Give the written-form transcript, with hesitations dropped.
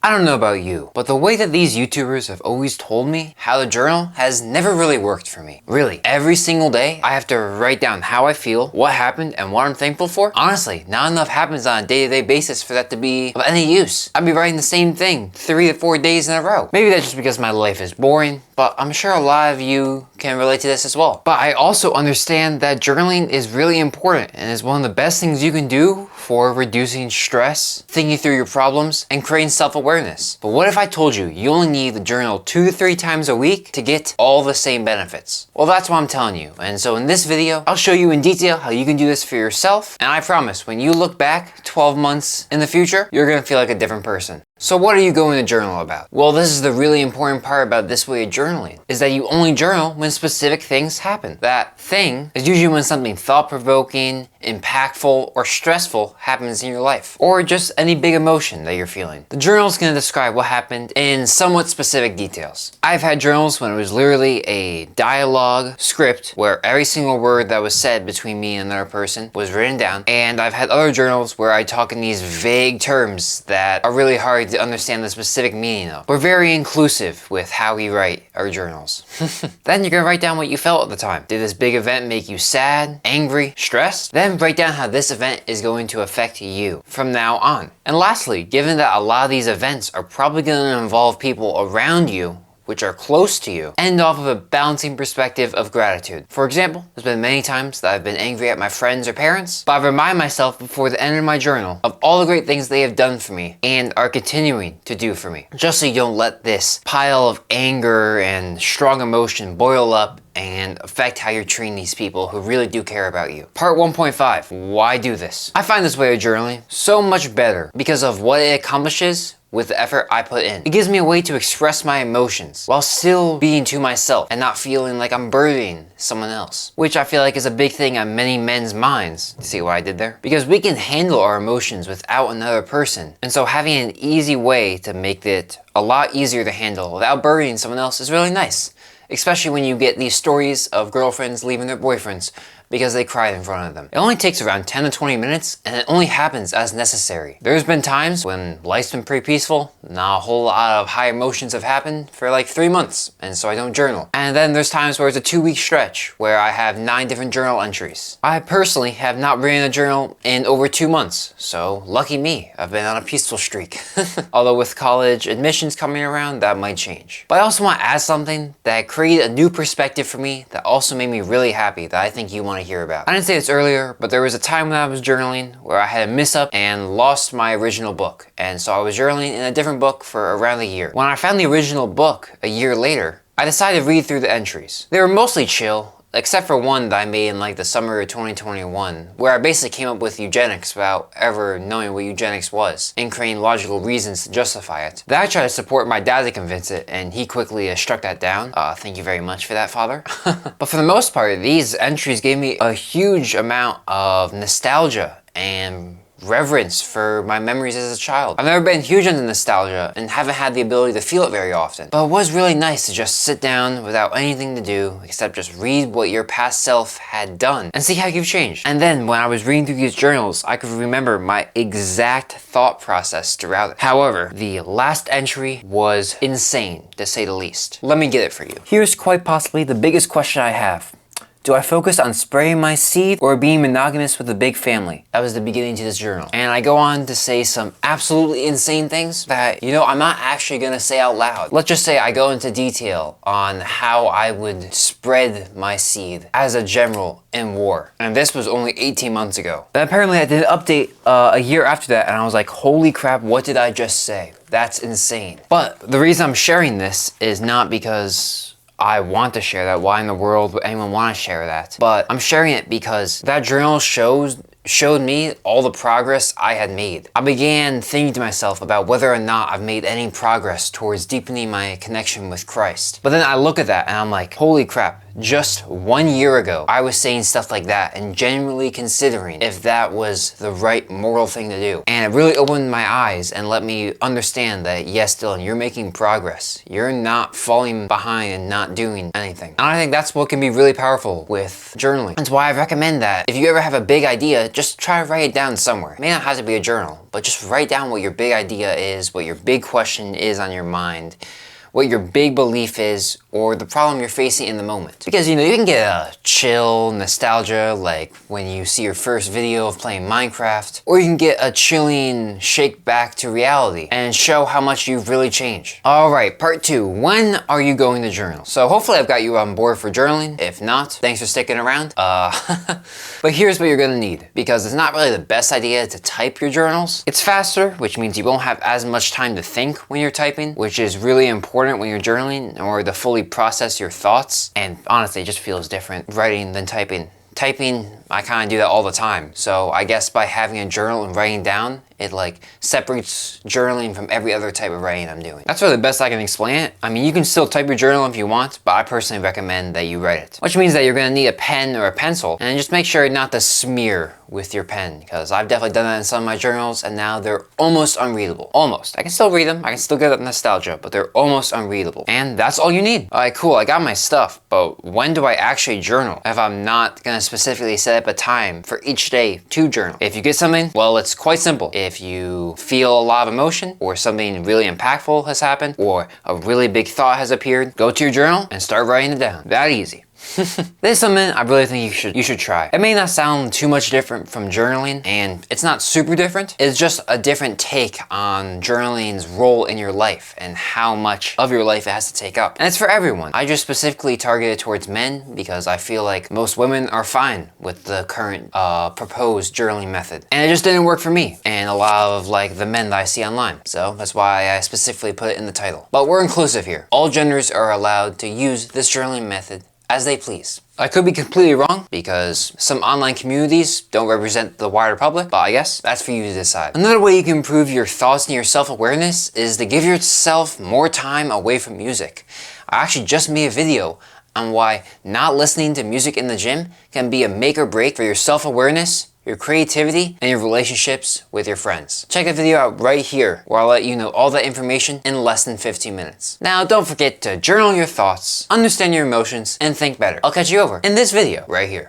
I don't know about you, but the way that these YouTubers have always told me how to journal has never really worked for me. Really, every single day I have to write down how I feel, what happened, and what I'm thankful for. Honestly, not enough happens on a day-to-day basis for that to be of any use. I'd be writing the same thing 3 to 4 days in a row. Maybe that's just because my life is boring, but I'm sure a lot of you can relate to this as well. But I also understand that journaling is really important and is one of the best things you can do for reducing stress, thinking through your problems, and creating self-awareness. But what if I told you you only need to journal 2 to 3 times a week to get all the same benefits? Well, that's what I'm telling you. And so in this video, I'll show you in detail how you can do this for yourself. And I promise, when you look back 12 months in the future, you're gonna feel like a different person. So what are you going to journal about? Well, this is the really important part about this way of journaling, is that you only journal when specific things happen. That thing is usually when something thought-provoking, impactful, or stressful happens in your life, or just any big emotion that you're feeling. The journal is going to describe what happened in somewhat specific details. I've had journals when it was literally a dialogue script where every single word that was said between me and another person was written down, and I've had other journals where I talk in these vague terms that are really hard to understand the specific meaning of. We're very inclusive with how we write our journals. Then you're gonna write down what you felt at the time. Did this big event make you sad, angry, stressed? Then write down how this event is going to affect you from now on. And lastly, given that a lot of these events are probably gonna involve people around you which are close to you, end off of a balancing perspective of gratitude. For example, there's been many times that I've been angry at my friends or parents, but I remind myself before the end of my journal of all the great things they have done for me and are continuing to do for me. Just so you don't let this pile of anger and strong emotion boil up and affect how you're treating these people who really do care about you. Part 1.5, why do this? I find this way of journaling so much better because of what it accomplishes with the effort I put in. It gives me a way to express my emotions while still being to myself and not feeling like I'm burdening someone else, which I feel like is a big thing on many men's minds. See what I did there? Because we can handle our emotions without another person. And so having an easy way to make it a lot easier to handle without burdening someone else is really nice. Especially when you get these stories of girlfriends leaving their boyfriends because they cried in front of them. It only takes around 10 to 20 minutes and it only happens as necessary. There's been times when life's been pretty peaceful, not a whole lot of high emotions have happened for like 3 months, and so I don't journal. And then there's times where it's a 2-week stretch where I have 9 different journal entries. I personally have not written a journal in over 2 months, so lucky me, I've been on a peaceful streak. Although with college admissions coming around, that might change. But I also want to add something that created a new perspective for me that also made me really happy that I think you want to hear about. I didn't say this earlier, but there was a time when I was journaling where I had a miss up and lost my original book. And so I was journaling in a different book for around a year. When I found the original book a year later, I decided to read through the entries. They were mostly chill, except for one that I made in like the summer of 2021, where I basically came up with eugenics without ever knowing what eugenics was, and creating logical reasons to justify it. Then I tried to support my dad to convince it, and he quickly struck that down. Thank you very much for that, father. But for the most part, these entries gave me a huge amount of nostalgia and reverence for my memories as a child. I've never been huge into nostalgia and haven't had the ability to feel it very often. But it was really nice to just sit down without anything to do except just read what your past self had done and see how you've changed. And then when I was reading through these journals, I could remember my exact thought process throughout it. However, the last entry was insane, to say the least. Let me get it for you. Here's quite possibly the biggest question I have. Do I focus on spreading my seed or being monogamous with a big family? That was the beginning to this journal. And I go on to say some absolutely insane things that, you know, I'm not actually gonna say out loud. Let's just say I go into detail on how I would spread my seed as a general in war. And this was only 18 months ago. But apparently I did an update a year after that and I was like, holy crap, what did I just say? That's insane. But the reason I'm sharing this is not because I want to share that. Why in the world would anyone want to share that? But I'm sharing it because that journal showed me all the progress I had made. I began thinking to myself about whether or not I've made any progress towards deepening my connection with Christ. But then I look at that and I'm like, holy crap, just 1 year ago, I was saying stuff like that and genuinely considering if that was the right moral thing to do. And it really opened my eyes and let me understand that, yes, Dylan, you're making progress. You're not falling behind and not doing anything. And I think that's what can be really powerful with journaling. That's why I recommend that if you ever have a big idea, just try to write it down somewhere. It may not have to be a journal, but just write down what your big idea is, what your big question is on your mind, what your big belief is, or the problem you're facing in the moment. Because, you know, you can get a chill nostalgia, like when you see your first video of playing Minecraft, or you can get a chilling shake back to reality and show how much you've really changed. All right, part 2, when are you going to journal? So hopefully I've got you on board for journaling. If not, thanks for sticking around. But here's what you're gonna need, because it's not really the best idea to type your journals. It's faster, which means you won't have as much time to think when you're typing, which is really important when you're journaling, or to fully process your thoughts. And honestly, it just feels different writing than typing. Typing, I kind of do that all the time. So I guess by having a journal and writing down, it like separates journaling from every other type of writing I'm doing. That's really the best I can explain it. I mean, you can still type your journal if you want, but I personally recommend that you write it. Which means that you're gonna need a pen or a pencil, and just make sure not to smear with your pen, because I've definitely done that in some of my journals, and now they're almost unreadable. Almost. I can still read them, I can still get that nostalgia, but they're almost unreadable. And that's all you need. All right, cool, I got my stuff, but when do I actually journal if I'm not gonna specifically set up a time for each day to journal? If you get something, well, it's quite simple. If you feel a lot of emotion, or something really impactful has happened, or a really big thought has appeared, go to your journal and start writing it down. That easy. This is something I really think you should try. It may not sound too much different from journaling, and it's not super different. It's just a different take on journaling's role in your life and how much of your life it has to take up. And it's for everyone. I just specifically targeted towards men because I feel like most women are fine with the current proposed journaling method. And it just didn't work for me and a lot of like the men that I see online. So that's why I specifically put it in the title. But we're inclusive here. All genders are allowed to use this journaling method as they please. I could be completely wrong because some online communities don't represent the wider public, but I guess that's for you to decide. Another way you can improve your thoughts and your self-awareness is to give yourself more time away from music. I actually just made a video on why not listening to music in the gym can be a make or break for your self-awareness, your creativity, and your relationships with your friends. Check the video out right here, where I'll let you know all that information in less than 15 minutes. Now, don't forget to journal your thoughts, understand your emotions, and think better. I'll catch you over in this video right here.